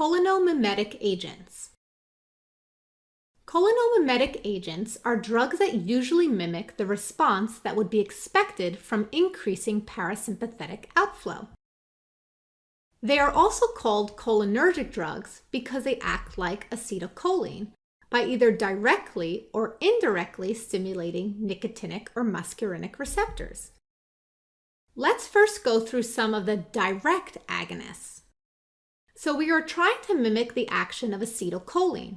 Cholinomimetic agents. Cholinomimetic agents are drugs that usually mimic the response that would be expected from increasing parasympathetic outflow. They are also called cholinergic drugs because they act like acetylcholine by either directly or indirectly stimulating nicotinic or muscarinic receptors. Let's first go through some of the direct agonists. So we are trying to mimic the action of acetylcholine.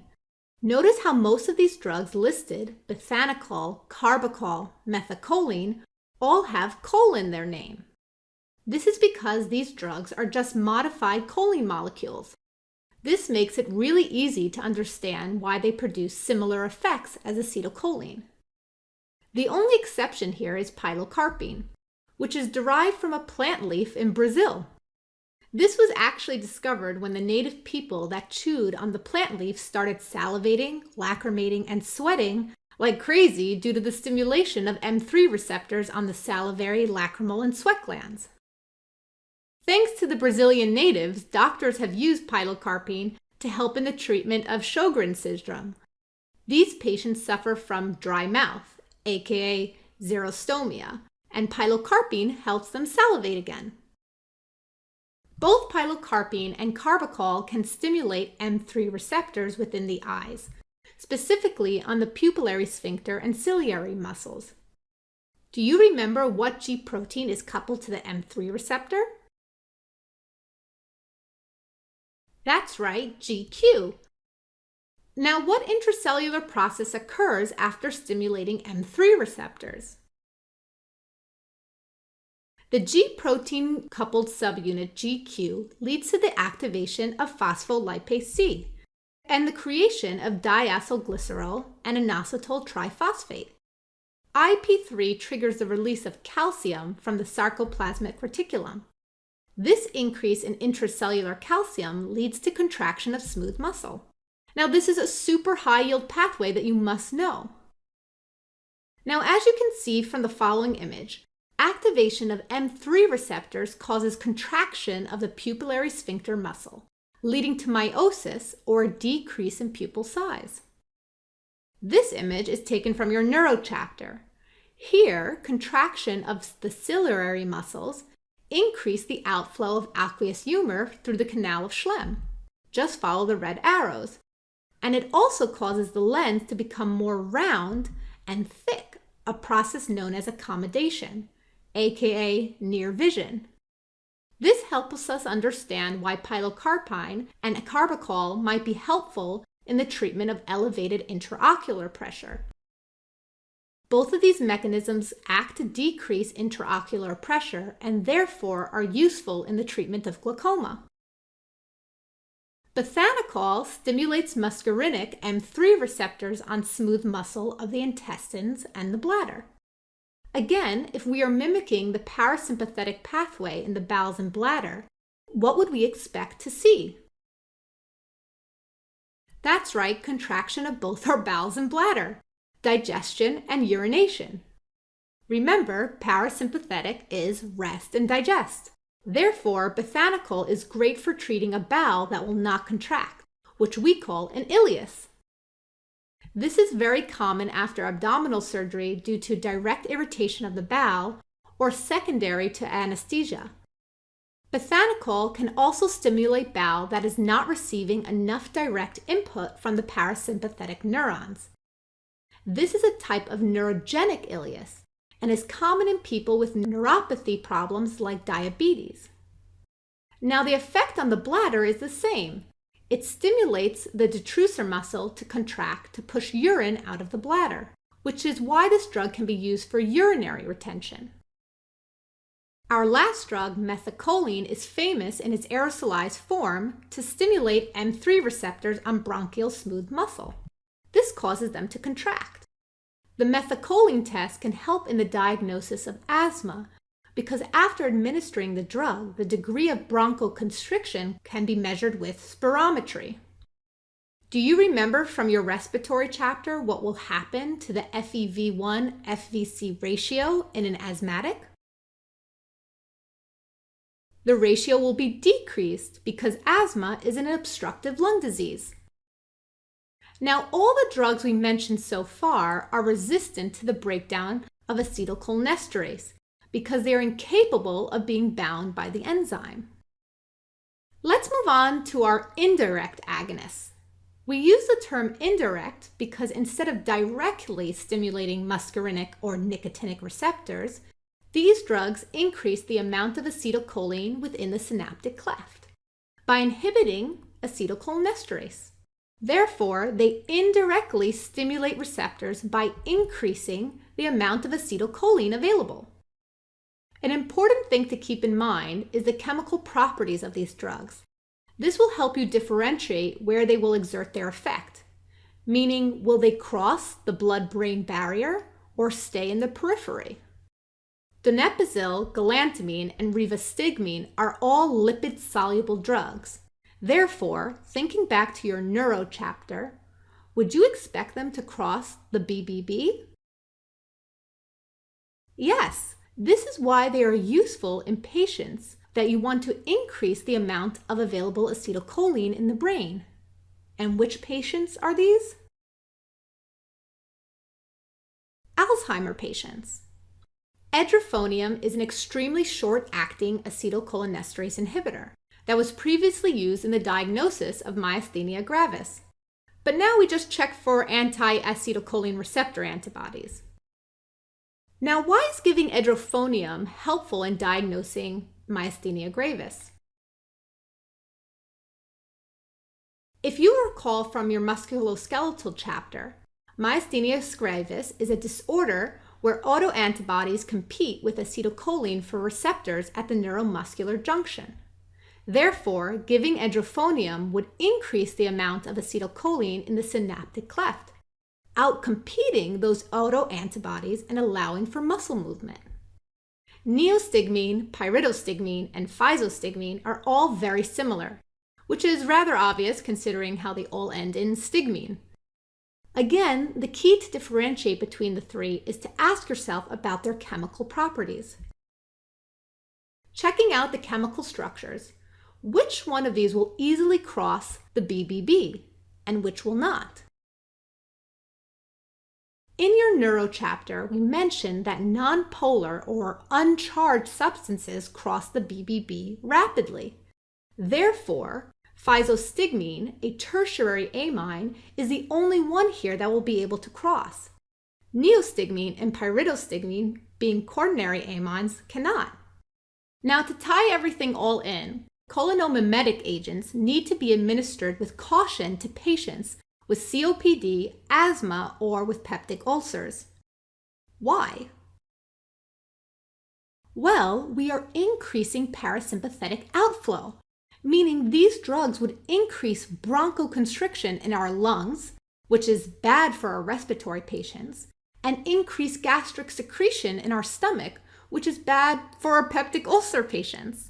Notice how most of these drugs listed, bethanechol, carbachol, methacholine, all have chol in their name. This is because these drugs are just modified choline molecules. This makes it really easy to understand why they produce similar effects as acetylcholine. The only exception here is pilocarpine, which is derived from a plant leaf in Brazil. This was actually discovered when the native people that chewed on the plant leaf started salivating, lacrimating, and sweating like crazy due to the stimulation of M3 receptors on the salivary, lacrimal, and sweat glands. Thanks to the Brazilian natives, doctors have used pilocarpine to help in the treatment of Sjogren's syndrome. These patients suffer from dry mouth, aka xerostomia, and pilocarpine helps them salivate again. Both pilocarpine and carbachol can stimulate M3 receptors within the eyes, specifically on the pupillary sphincter and ciliary muscles. Do you remember what G protein is coupled to the M3 receptor? That's right, GQ. Now, what intracellular process occurs after stimulating M3 receptors? The G protein coupled subunit GQ leads to the activation of phospholipase C and the creation of diacylglycerol and inositol triphosphate. IP3 triggers the release of calcium from the sarcoplasmic reticulum. This increase in intracellular calcium leads to contraction of smooth muscle. Now, this is a super high yield pathway that you must know. Now, as you can see from the following image, activation of M3 receptors causes contraction of the pupillary sphincter muscle, leading to meiosis or a decrease in pupil size. This image is taken from your neuro chapter. Here, contraction of the ciliary muscles increase the outflow of aqueous humor through the canal of Schlemm. Just follow the red arrows. And it also causes the lens to become more round and thick, a process known as accommodation, aka near vision. This helps us understand why pilocarpine and carbachol might be helpful in the treatment of elevated intraocular pressure. Both of these mechanisms act to decrease intraocular pressure and therefore are useful in the treatment of glaucoma. Bethanechol stimulates muscarinic M3 receptors on smooth muscle of the intestines and the bladder. Again, if we are mimicking the parasympathetic pathway in the bowels and bladder, what would we expect to see? That's right, contraction of both our bowels and bladder, digestion and urination. Remember, parasympathetic is rest and digest. Therefore, bethanechol is great for treating a bowel that will not contract, which we call an ileus. This is very common after abdominal surgery due to direct irritation of the bowel or secondary to anesthesia. Bethanechol can also stimulate bowel that is not receiving enough direct input from the parasympathetic neurons. This is a type of neurogenic ileus and is common in people with neuropathy problems like diabetes. Now, the effect on the bladder is the same. It stimulates the detrusor muscle to contract to push urine out of the bladder, which is why this drug can be used for urinary retention. Our last drug, methacholine, is famous in its aerosolized form to stimulate M3 receptors on bronchial smooth muscle. This causes them to contract. The methacholine test can help in the diagnosis of asthma because after administering the drug, the degree of bronchoconstriction can be measured with spirometry. Do you remember from your respiratory chapter what will happen to the FEV1-FVC ratio in an asthmatic? the ratio will be decreased because asthma is an obstructive lung disease. Now, all the drugs we mentioned so far are resistant to the breakdown of acetylcholinesterase because they are incapable of being bound by the enzyme. Let's move on to our indirect agonists. We use the term indirect because instead of directly stimulating muscarinic or nicotinic receptors, these drugs increase the amount of acetylcholine within the synaptic cleft by inhibiting acetylcholinesterase. Therefore, they indirectly stimulate receptors by increasing the amount of acetylcholine available. An important thing to keep in mind is the chemical properties of these drugs. This will help you differentiate where they will exert their effect, meaning will they cross the blood-brain barrier or stay in the periphery? Donepezil, galantamine, and rivastigmine are all lipid-soluble drugs. Therefore, thinking back to your neuro chapter, would you expect them to cross the BBB? Yes, this is why they are useful in patients that you want to increase the amount of available acetylcholine in the brain. And which patients are these? Alzheimer patients. Edrophonium is an extremely short-acting acetylcholinesterase inhibitor that was previously used in the diagnosis of myasthenia gravis. But now we just check for anti-acetylcholine receptor antibodies. Now, why is giving edrophonium helpful in diagnosing myasthenia gravis? If you recall from your musculoskeletal chapter, myasthenia gravis is a disorder where autoantibodies compete with acetylcholine for receptors at the neuromuscular junction. Therefore, giving edrophonium would increase the amount of acetylcholine in the synaptic cleft, outcompeting those autoantibodies and allowing for muscle movement. Neostigmine, pyridostigmine, and physostigmine are all very similar, which is rather obvious considering how they all end in stigmine. Again, the key to differentiate between the three is to ask yourself about their chemical properties. Checking out the chemical structures, which one of these will easily cross the BBB and which will not? In your neuro chapter, we mentioned that nonpolar or uncharged substances cross the BBB rapidly. Therefore, physostigmine, a tertiary amine, is the only one here that will be able to cross. Neostigmine and pyridostigmine, being quaternary amines, cannot. Now, to tie everything all in, cholinomimetic agents need to be administered with caution to patients with COPD, asthma, or with peptic ulcers. Why? Well, we are increasing parasympathetic outflow, meaning these drugs would increase bronchoconstriction in our lungs, which is bad for our respiratory patients, and increase gastric secretion in our stomach, which is bad for our peptic ulcer patients.